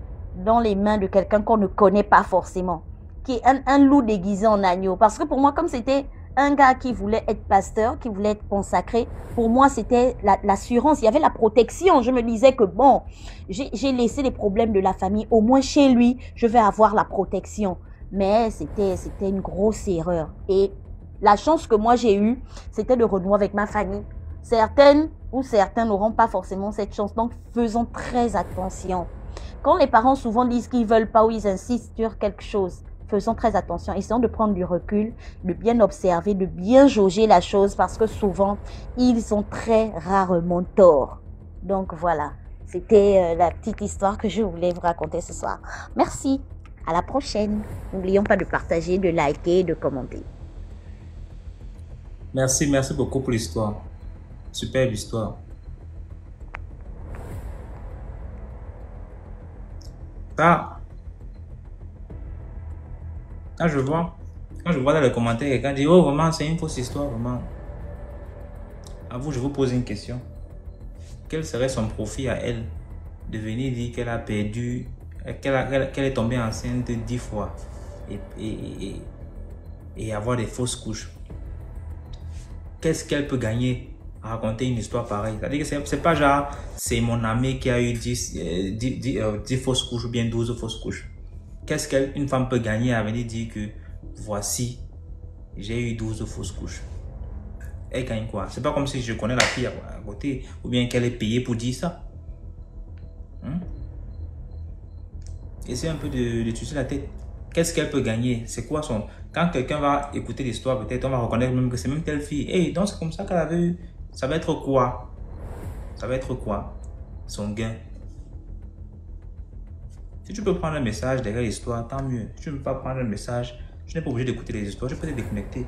dans les mains de quelqu'un qu'on ne connaît pas forcément, qui est un loup déguisé en agneau. Parce que pour moi, comme c'était un gars qui voulait être pasteur, qui voulait être consacré, pour moi, c'était l'assurance. Il y avait la protection. Je me disais que bon, j'ai laissé les problèmes de la famille. Au moins chez lui, je vais avoir la protection. Mais c'était une grosse erreur. Et la chance que moi j'ai eue, c'était de renouer avec ma famille. Certaines ou certains n'auront pas forcément cette chance. Donc, faisons très attention. Quand les parents souvent disent qu'ils ne veulent pas ou ils insistent sur quelque chose, faisons très attention. Essayons de prendre du recul, de bien observer, de bien jauger la chose parce que souvent, ils ont très rarement tort. Donc, voilà. C'était la petite histoire que je voulais vous raconter ce soir. Merci. À la prochaine. N'oublions pas de partager, de liker, de commenter. Merci beaucoup pour l'histoire. Superbe histoire. Quand je vois dans les commentaires quelqu'un dit oh vraiment c'est une fausse histoire, vraiment. À vous, je vous pose une question. Quel serait son profit à elle de venir dire qu'elle a perdu, qu'elle est tombée enceinte 10 fois et avoir des fausses couches? Qu'est-ce qu'elle peut gagner à raconter une histoire pareille? C'est-à-dire que c'est pas genre c'est mon ami qui a eu 10 fausses couches ou bien 12 fausses couches. Qu'est-ce qu'une femme peut gagner à venir dire que voici, j'ai eu 12 fausses couches? Elle gagne quoi? C'est pas comme si je connais la fille à côté ou bien qu'elle est payée pour dire ça. Essayez un peu de tuer la tête. Qu'est-ce qu'elle peut gagner? C'est quoi son... Quand quelqu'un va écouter l'histoire, peut-être on va reconnaître même que c'est même telle fille. Hey, donc c'est comme ça qu'elle avait eu. Ça va être quoi? Ça va être quoi? Son gain. Si tu peux prendre un message derrière l'histoire, tant mieux. Si tu ne peux pas prendre un message, je n'ai pas obligé d'écouter les histoires. Je peux te déconnecter.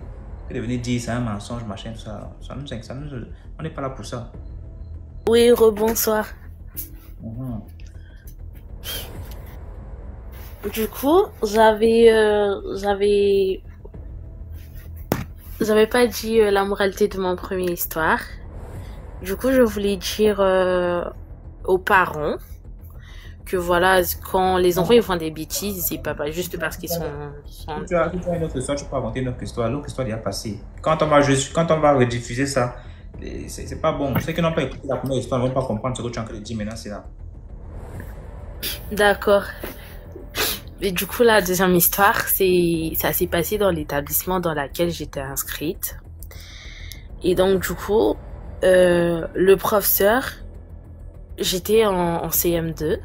Je peux venir dire c'est un mensonge, machin, tout ça. On n'est pas là pour ça. Oui, rebonsoir. Du coup, j'avais pas dit la moralité de mon première histoire. Du coup, je voulais dire aux parents que voilà, quand les enfants ils font des bêtises, c'est pas juste parce qu'ils sont... Tu as une autre histoire, tu peux inventer une autre histoire. L'autre histoire est passée. Quand on va rediffuser ça, c'est pas bon. Ceux qui n'ont pas écouté la première histoire ne vont pas comprendre ce que tu es en train de dire maintenant, c'est là. D'accord. Et du coup, la deuxième histoire, ça s'est passé dans l'établissement dans lequel j'étais inscrite. Et donc, du coup, le professeur, j'étais en CM2.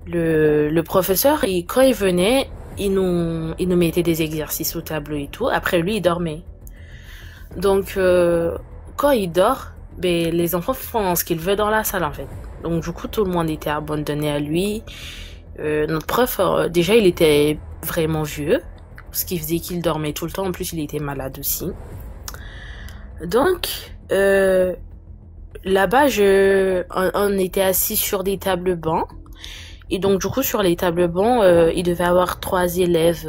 Le professeur, quand il venait, il nous mettait des exercices au tableau et tout. Après, lui, il dormait. Donc, quand il dort, ben, les enfants font ce qu'ils veulent dans la salle, en fait. Donc, du coup, tout le monde était abandonné à lui. Notre prof, déjà, il était vraiment vieux, ce qui faisait qu'il dormait tout le temps. En plus, il était malade aussi. Donc, là-bas, on était assis sur des tables bancs. Et donc, du coup, sur les tables bancs, il devait avoir 3 élèves,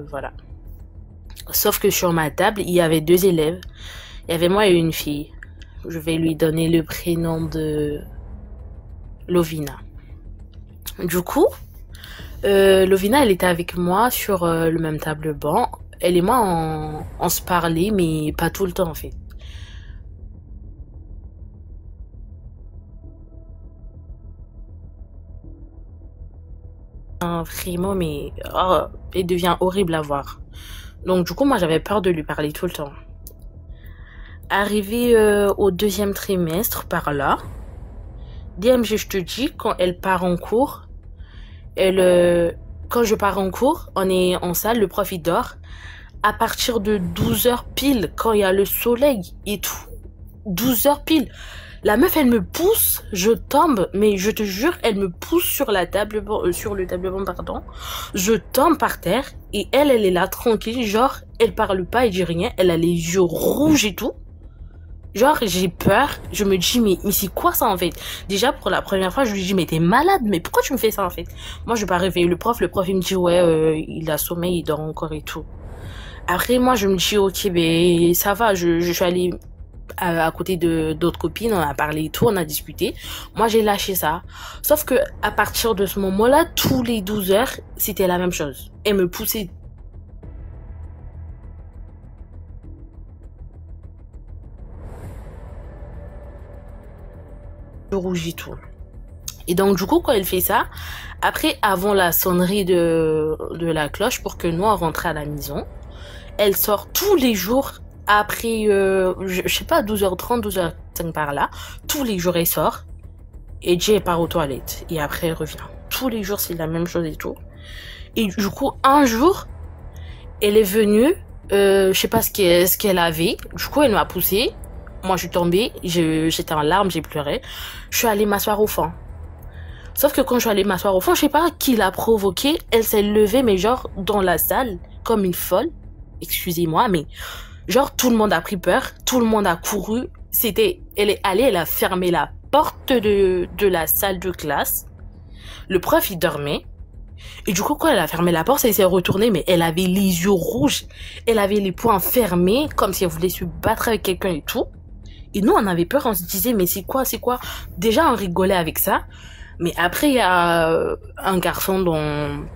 voilà. Sauf que sur ma table, il y avait 2 élèves. Il y avait moi et une fille. Je vais lui donner le prénom de Lovina. Du coup, Lovina, elle était avec moi sur le même table banc. Elle et moi, on se parlait, mais pas tout le temps, en fait. Vraiment, mais elle devient horrible à voir. Donc, du coup, moi, j'avais peur de lui parler tout le temps. Arrivé au 2e trimestre, par là, DMG, je te dis, quand elle part en cours, quand je pars en cours, on est en salle, le prof il dort. À partir de 12h pile, quand il y a le soleil et tout, 12h pile, la meuf elle me pousse, je tombe, mais je te jure, elle me pousse sur la table, sur le tableau, pardon. Je tombe par terre et elle est là tranquille, genre elle parle pas, elle dit rien, elle a les yeux rouges et tout. Genre, j'ai peur, je me dis, mais c'est quoi ça en fait? Déjà, pour la première fois, je lui dis, mais t'es malade, mais pourquoi tu me fais ça en fait? Moi, je vais pas réveiller le prof il me dit, ouais, il a sommeil, il dort encore et tout. Après, moi, je me dis, ok, ben, ça va, je suis allée à côté de d'autres copines, on a parlé et tout, on a discuté. Moi, j'ai lâché ça. Sauf que, à partir de ce moment-là, tous les 12 heures, c'était la même chose. Elle me poussait. Rouge et tout. Et donc, du coup, quand elle fait ça, après, avant la sonnerie de la cloche pour que nous, on rentre à la maison, elle sort tous les jours après, je sais pas, 12h30, 12h05 par là. Tous les jours, elle sort. Et Jay part aux toilettes. Et après, elle revient. Tous les jours, c'est la même chose et tout. Et du coup, un jour, elle est venue, je sais pas ce qu'elle avait. Du coup, elle m'a poussée. Moi, je suis tombée, j'étais en larmes, j'ai pleuré. Je suis allée m'asseoir au fond. Sauf que quand je suis allée m'asseoir au fond, je sais pas qui l'a provoqué. Elle s'est levée, mais genre dans la salle, comme une folle. Excusez-moi, mais genre tout le monde a pris peur, tout le monde a couru. Elle est allée, elle a fermé la porte de la salle de classe. Le prof, il dormait. Et du coup, quand elle a fermé la porte, elle s'est retournée, mais elle avait les yeux rouges. Elle avait les poings fermés, comme si elle voulait se battre avec quelqu'un et tout. Et nous, on avait peur, on se disait, mais c'est quoi? Déjà, on rigolait avec ça. Mais après, il y a un garçon dont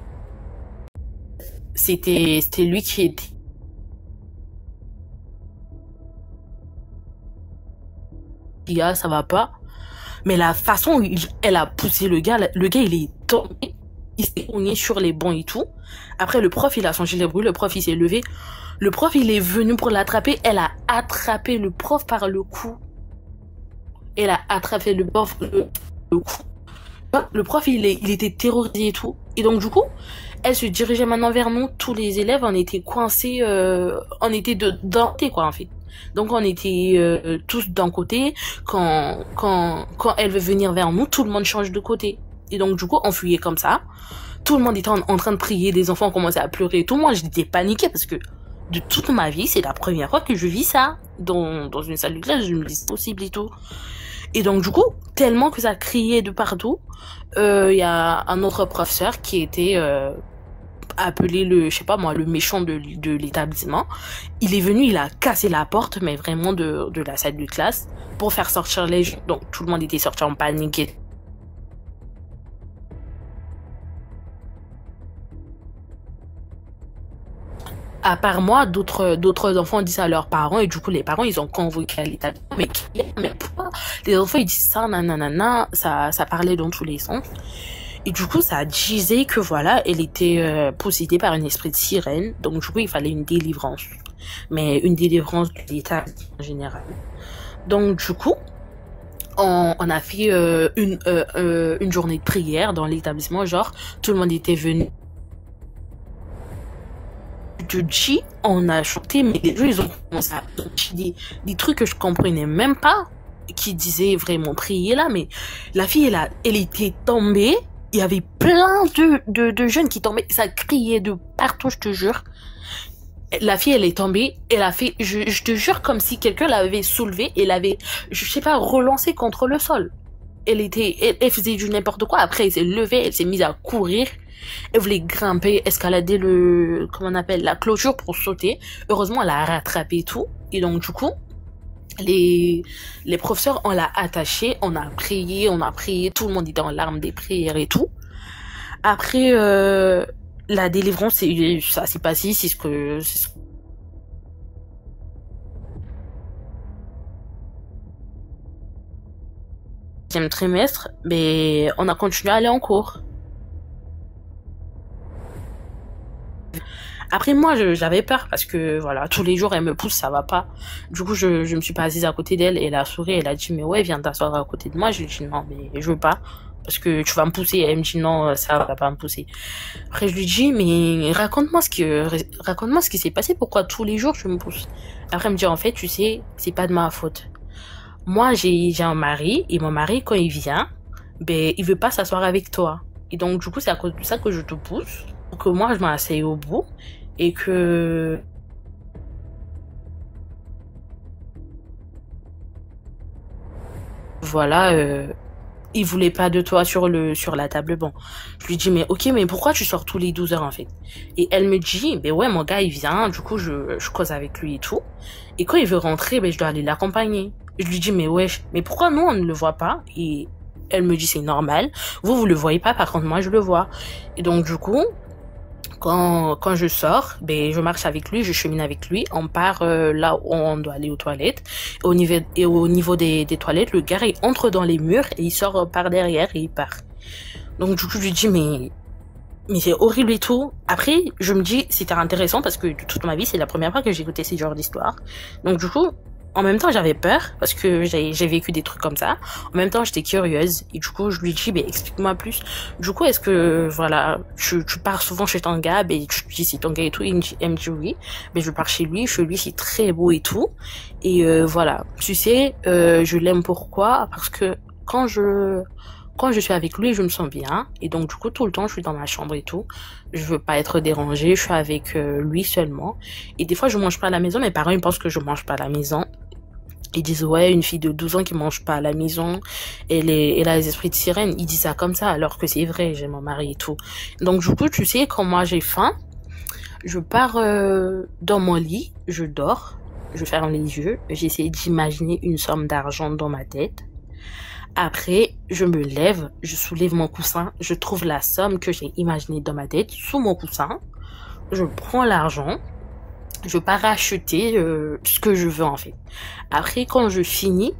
c'était lui qui était. Ça va pas. Mais la façon où elle a poussé le gars, il est tombé. Il s'est cogné sur les bancs et tout. Après, le prof, il a changé les bruits. Le prof, il s'est levé. Le prof, il est venu pour l'attraper. Elle a attrapé le prof par le cou. Elle a attrapé le prof le cou. Le prof, il était terrorisé et tout. Et donc, du coup, elle se dirigeait maintenant vers nous. Tous les élèves, on était coincés, on était d'un côté, quoi, en fait. Donc, on était tous d'un côté. Quand elle veut venir vers nous, tout le monde change de côté. Et donc, du coup, on fuyait comme ça. Tout le monde était en train de prier. Des enfants commençaient à pleurer. Tout le monde, j'étais paniquée parce que de toute ma vie, c'est la première fois que je vis ça. Dans une salle de classe, je me dis c'est possible et tout. Et donc, du coup, tellement que ça criait de partout, y a un autre professeur qui était appelé le méchant de l'établissement. Il est venu, il a cassé la porte, mais vraiment de la salle de classe, pour faire sortir les gens. Donc, tout le monde était sorti en panique. À part moi, d'autres enfants disent à leurs parents, et du coup, les parents, ils ont convoqué à l'établissement. Mais pourquoi les enfants, ils disent ça, nanana, ça parlait dans tous les sens. Et du coup, ça disait que voilà, elle était possédée par un esprit de sirène. Donc, du coup, il fallait une délivrance. Mais une délivrance de l'État en général. Donc, du coup, on a fait une journée de prière dans l'établissement. Genre, tout le monde était venu. De G, on a chanté, mais les gens, ils ont commencé à dire des trucs que je comprenais même pas, qui disaient vraiment prier là, mais la fille, elle était tombée, il y avait plein de jeunes qui tombaient, ça criait de partout, je te jure. La fille, elle est tombée, elle a fait, je te jure, comme si quelqu'un l'avait soulevée et l'avait, je sais pas, relancée contre le sol. Elle faisait du n'importe quoi. Après, elle s'est levée, elle s'est mise à courir. Elle voulait grimper, escalader comment on appelle, la clôture pour sauter. Heureusement, elle a rattrapé tout. Et donc, du coup, les professeurs, on l'a attachée, on a prié, tout le monde était en larmes des prières et tout. Après, la délivrance, ça s'est passé, c'est ce que deuxième trimestre, mais on a continué à aller en cours. Après, moi, j'avais peur parce que, voilà, tous les jours, elle me pousse, ça va pas. Du coup, je me suis pas assise à côté d'elle, et elle a souri, elle a dit, mais ouais, viens t'asseoir à côté de moi. Je lui ai dit, non, mais je veux pas, parce que tu vas me pousser. Elle me dit, non, ça va pas me pousser. Après, je lui dis, mais raconte-moi ce qui s'est passé, pourquoi tous les jours tu me pousses? Après, elle me dit, en fait, tu sais, c'est pas de ma faute. Moi, j'ai un mari, et mon mari, quand il vient, ben, il veut pas s'asseoir avec toi. Et donc, du coup, c'est à cause de ça que je te pousse, pour que moi, je m'asseye au bout, et que... Voilà, il voulait pas de toi sur la table. Bon, je lui dis, mais ok, mais pourquoi tu sors tous les 12 heures, en fait? Et elle me dit, ben ouais, mon gars, il vient, du coup, je cause avec lui et tout. Et quand il veut rentrer, ben, je dois aller l'accompagner. Je lui dis, mais wesh, mais pourquoi nous, on ne le voit pas? Et elle me dit, c'est normal. Vous le voyez pas, par contre, moi, je le vois. Et donc, du coup, quand je sors, ben, je marche avec lui, je chemine avec lui, on part là où on doit aller aux toilettes. Au niveau des toilettes, le gars, il entre dans les murs et il sort par derrière et il part. Donc, du coup, je lui dis, mais c'est horrible et tout. Après, je me dis, c'était intéressant parce que toute ma vie, c'est la première fois que j'ai écouté ce genre d'histoire. Donc, du coup, en même temps, j'avais peur parce que j'ai vécu des trucs comme ça. En même temps, j'étais curieuse. Et du coup, je lui dis, ben, explique-moi plus. Du coup, est-ce que, voilà, tu pars souvent chez ton gars, ben, tu dis c'est ton gars et tout. Elle me dit oui. Ben, je pars chez lui, c'est très beau et tout. Et, voilà. Tu sais, je l'aime pourquoi? Parce que quand je suis avec lui, je me sens bien. Et donc, du coup, tout le temps, je suis dans ma chambre et tout. Je veux pas être dérangée. Je suis avec lui seulement. Et des fois, je mange pas à la maison. Mes parents, ils pensent que je mange pas à la maison. Ils disent, ouais, une fille de 12 ans qui mange pas à la maison, elle a les esprits de sirène. Ils disent ça comme ça, alors que c'est vrai, j'ai mon mari et tout. Donc, du coup, tu sais, quand moi j'ai faim, je pars dans mon lit, je dors, je ferme les yeux, j'essaie d'imaginer une somme d'argent dans ma tête. Après, je me lève, je soulève mon coussin, je trouve la somme que j'ai imaginée dans ma tête sous mon coussin, je prends l'argent, je pars acheter ce que je veux en fait. Après, quand je finis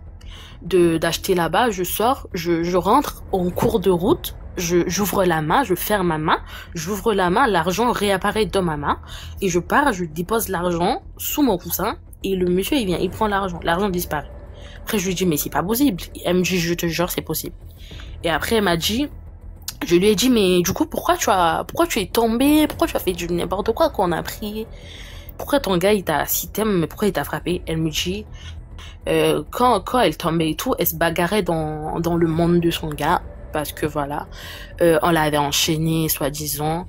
d'acheter là-bas, je sors, je rentre en cours de route, j'ouvre la main, je ferme ma main, j'ouvre la main, l'argent réapparaît dans ma main et je pars, je dépose l'argent sous mon coussin et le monsieur il vient, il prend l'argent disparaît. Après je lui dis mais c'est pas possible. Elle me dit je te jure c'est possible. Et après elle m'a dit, je lui ai dit mais du coup pourquoi tu es tombé, pourquoi tu as fait du n'importe quoi qu'on a pris? Pourquoi ton gars si t'aimes, mais pourquoi il t'a frappé? Elle me dit, quand elle tombait et tout, elle se bagarrait dans le monde de son gars, parce que voilà, on l'avait enchaîné, soi-disant,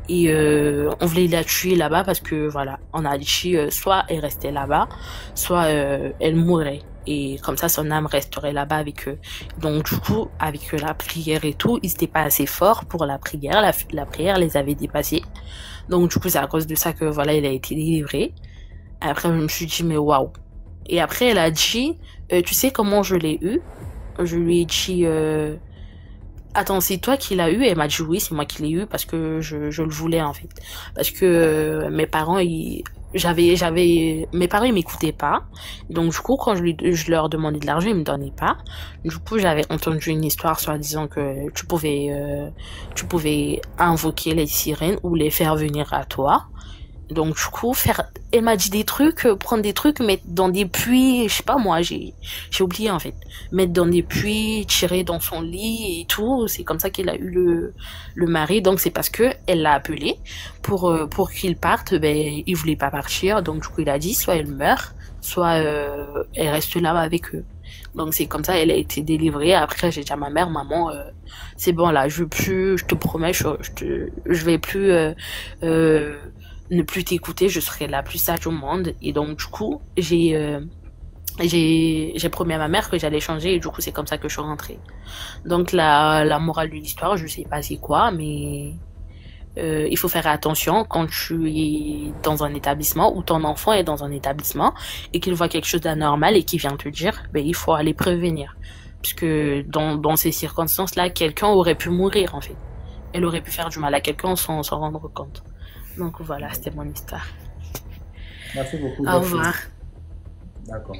et on voulait la tuer là-bas, parce que voilà, on a dit, soit elle restait là-bas, soit elle mourrait. Et comme ça, son âme resterait là-bas avec eux. Donc du coup, avec la prière et tout, ils n'étaient pas assez forts pour la prière. La prière les avait dépassés. Donc du coup, c'est à cause de ça que voilà, il a été délivré. Après, je me suis dit, mais waouh. Et après, elle a dit, tu sais comment je l'ai eu? Je lui ai dit, attends, c'est toi qui l'as eu? Elle m'a dit oui, c'est moi qui l'ai eu parce que je le voulais en fait. Parce que mes parents, mes parents ils m'écoutaient pas. Donc du coup quand je leur demandais de l'argent, ils me donnaient pas. Du coup j'avais entendu une histoire soi-disant que tu pouvais invoquer les sirènes ou les faire venir à toi. Donc du coup elle m'a dit des trucs, prendre des trucs, mettre dans des puits, je sais pas moi, j'ai oublié en fait, mettre dans des puits, tirer dans son lit et tout. C'est comme ça qu'elle a eu le mari. Donc c'est parce que elle l'a appelé pour qu'il parte. Ben il voulait pas partir, donc du coup il a dit soit elle meurt, soit elle reste là avec eux. Donc c'est comme ça, elle a été délivrée. Après, j'ai dit à ma mère, maman, c'est bon là, je te promets, je vais plus ne plus t'écouter, je serai la plus sage au monde. Et donc du coup, j'ai promis à ma mère que j'allais changer et du coup c'est comme ça que je suis rentrée. Donc la morale de l'histoire, je sais pas c'est quoi, mais il faut faire attention quand tu es dans un établissement ou ton enfant est dans un établissement et qu'il voit quelque chose d'anormal et qu'il vient te dire, ben il faut aller prévenir. Puisque dans ces circonstances-là, quelqu'un aurait pu mourir en fait. Elle aurait pu faire du mal à quelqu'un sans s'en rendre compte. Donc voilà, c'était mon histoire. Merci beaucoup. Au revoir. D'accord.